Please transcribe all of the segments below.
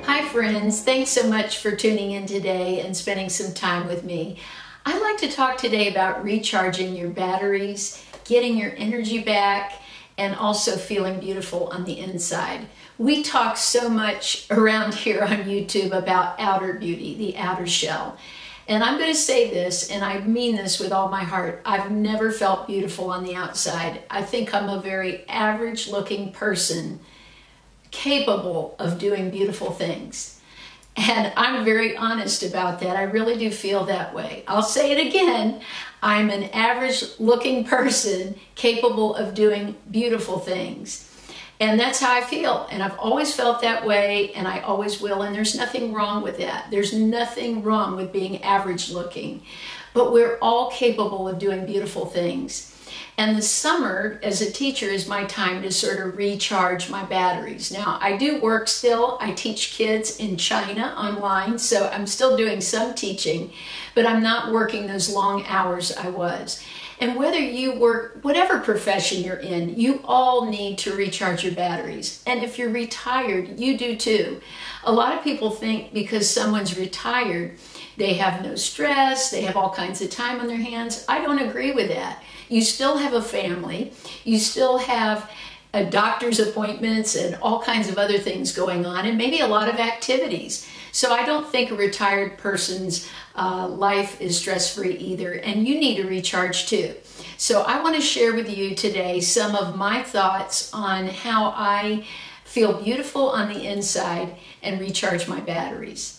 Hi friends, thanks so much for tuning in today and spending some time with me. I'd like to talk today about recharging your batteries, getting your energy back, and also feeling beautiful on the inside. We talk so much around here on YouTube about outer beauty, the outer shell. And I'm going to say this, and I mean this with all my heart, I've never felt beautiful on the outside. I think I'm a very average looking person, capable of doing beautiful things. And I'm very honest about that. I really do feel that way. I'll say it again. I'm an average looking person capable of doing beautiful things. And that's how I feel. And I've always felt that way, and I always will. And there's nothing wrong with that. There's nothing wrong with being average looking. But we're all capable of doing beautiful things. And the summer as a teacher is my time to sort of recharge my batteries. Now, I do work still. I teach kids in China online, so I'm still doing some teaching, but I'm not working those long hours I was. And whether you work, whatever profession you're in, you all need to recharge your batteries. And if you're retired, you do too. A lot of people think because someone's retired, they have no stress, they have all kinds of time on their hands. I don't agree with that. You still have a family, you still have doctor's appointments and all kinds of other things going on, and maybe a lot of activities. So I don't think a retired person's life is stress-free either, and you need to recharge too. So I want to share with you today some of my thoughts on how I feel beautiful on the inside and recharge my batteries.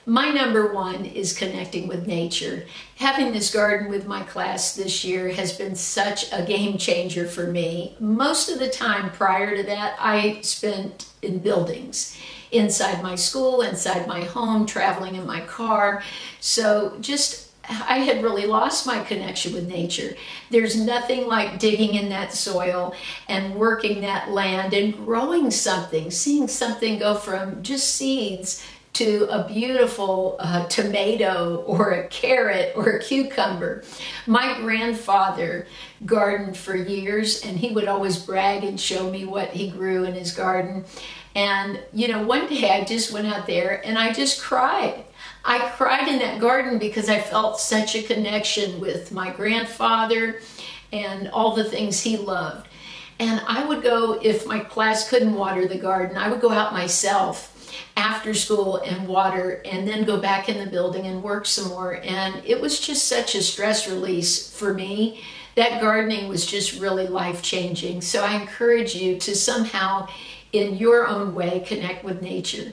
My number one is connecting with nature. Having this garden with my class this year has been such a game changer for me. Most of the time prior to that, I spent in buildings, inside my school, inside my home, traveling in my car. So I had really lost my connection with nature. There's nothing like digging in that soil and working that land and growing something, seeing something go from just seeds to a beautiful tomato or a carrot or a cucumber. My grandfather gardened for years, and he would always brag and show me what he grew in his garden. And you know, one day I just went out there and I just cried. I cried in that garden because I felt such a connection with my grandfather and all the things he loved. And I would go, if my class couldn't water the garden, I would go out myself after school and water, and then go back in the building and work some more. And it was just such a stress release for me. That gardening was just really life-changing. So I encourage you to somehow, in your own way, connect with nature.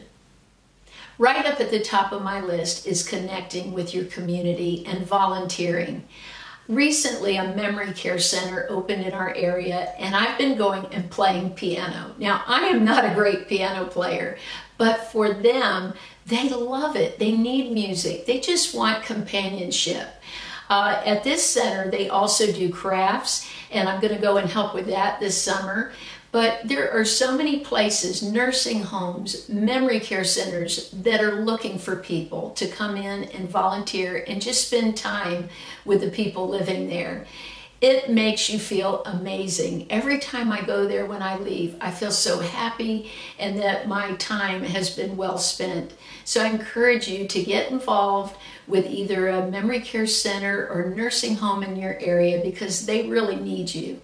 Right up at the top of my list is connecting with your community and volunteering. Recently, a memory care center opened in our area, and I've been going and playing piano. Now, I am not a great piano player, but for them, they love it. They need music. They just want companionship. At this center, they also do crafts, and I'm going to go and help with that this summer. But there are so many places, nursing homes, memory care centers, that are looking for people to come in and volunteer and just spend time with the people living there. It makes you feel amazing. Every time I go there when I leave, I feel so happy and that my time has been well spent. So I encourage you to get involved with either a memory care center or nursing home in your area because they really need you.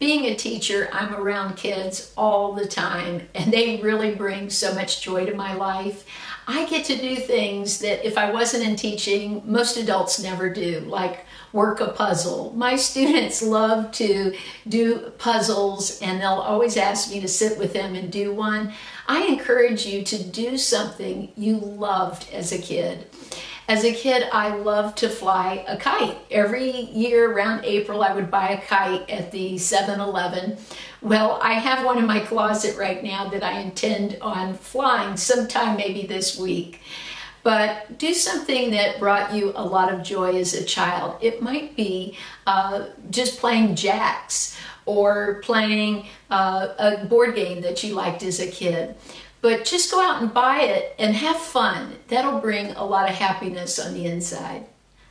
Being a teacher, I'm around kids all the time, and they really bring so much joy to my life. I get to do things that if I wasn't in teaching, most adults never do, like work a puzzle. My students love to do puzzles, and they'll always ask me to sit with them and do one. I encourage you to do something you loved as a kid. As a kid, I loved to fly a kite. Every year around April, I would buy a kite at the 7-Eleven. Well, I have one in my closet right now that I intend on flying sometime maybe this week. But do something that brought you a lot of joy as a child. It might be just playing jacks or playing a board game that you liked as a kid. But just go out and buy it and have fun. That'll bring a lot of happiness on the inside.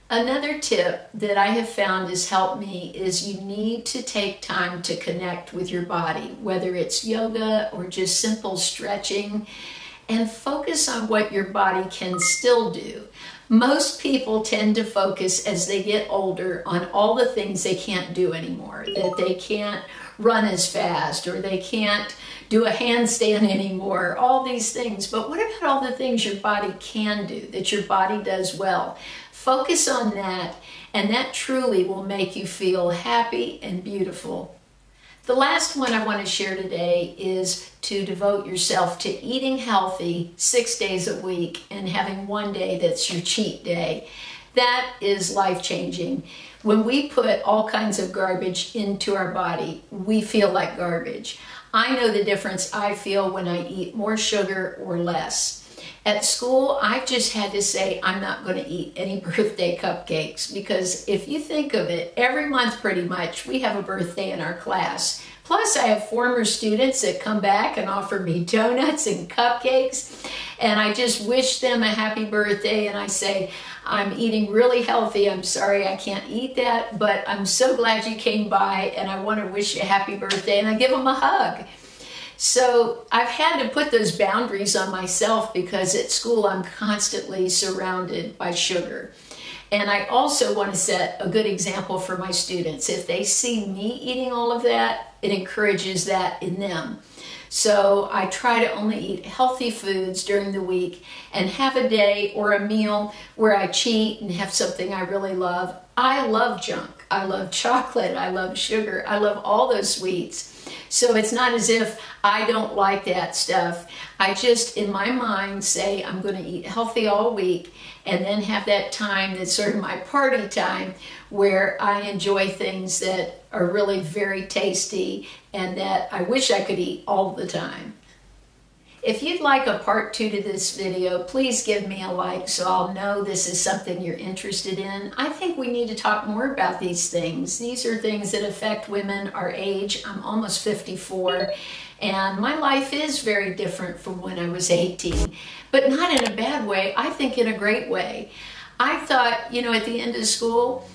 Another tip that I have found has helped me is you need to take time to connect with your body, whether it's yoga or just simple stretching. and focus on what your body can still do. Most people tend to focus as they get older on all the things they can't do anymore, that they can't run as fast or they can't do a handstand anymore, all these things. But what about all the things your body can do, that your body does well? Focus on that, and that truly will make you feel happy and beautiful. The last one I want to share today is to devote yourself to eating healthy 6 days a week and having one day that's your cheat day. That is life-changing. When we put all kinds of garbage into our body, we feel like garbage. I know the difference I feel when I eat more sugar or less. At school, I've just had to say I'm not going to eat any birthday cupcakes, because if you think of it, every month pretty much we have a birthday in our class. Plus, I have former students that come back and offer me donuts and cupcakes, and I just wish them a happy birthday, and I say, I'm eating really healthy. I'm sorry I can't eat that, but I'm so glad you came by, and I want to wish you a happy birthday, and I give them a hug. So I've had to put those boundaries on myself, because at school I'm constantly surrounded by sugar. And I also want to set a good example for my students. If they see me eating all of that, it encourages that in them. So I try to only eat healthy foods during the week and have a day or a meal where I cheat and have something I really love. I love junk. I love chocolate. I love sugar. I love all those sweets. So it's not as if I don't like that stuff. I just, in my mind, say I'm going to eat healthy all week, and then have that time that's sort of my party time, where I enjoy things that are really very tasty and that I wish I could eat all the time. If you'd like a part 2 to this video, please give me a like so I'll know this is something you're interested in. I think we need to talk more about these things. These are things that affect women our age. I'm almost 54, and my life is very different from when I was 18, but not in a bad way. I think in a great way. I thought, you know, at the end of school,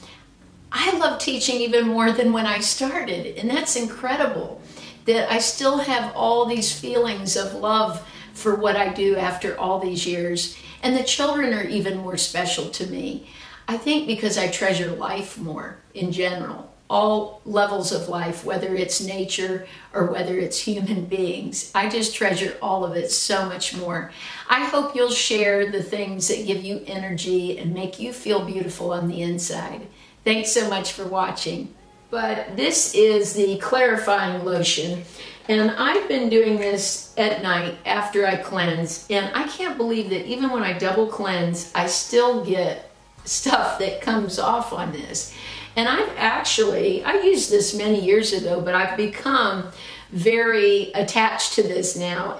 I love teaching even more than when I started, and that's incredible. That I still have all these feelings of love for what I do after all these years. And the children are even more special to me. I think because I treasure life more in general. All levels of life, whether it's nature or whether it's human beings. I just treasure all of it so much more. I hope you'll share the things that give you energy and make you feel beautiful on the inside. Thanks so much for watching. But this is the clarifying lotion, and I've been doing this at night after I cleanse, and I can't believe that even when I double cleanse, I still get stuff that comes off on this. And I used this many years ago, but I've become very attached to this now.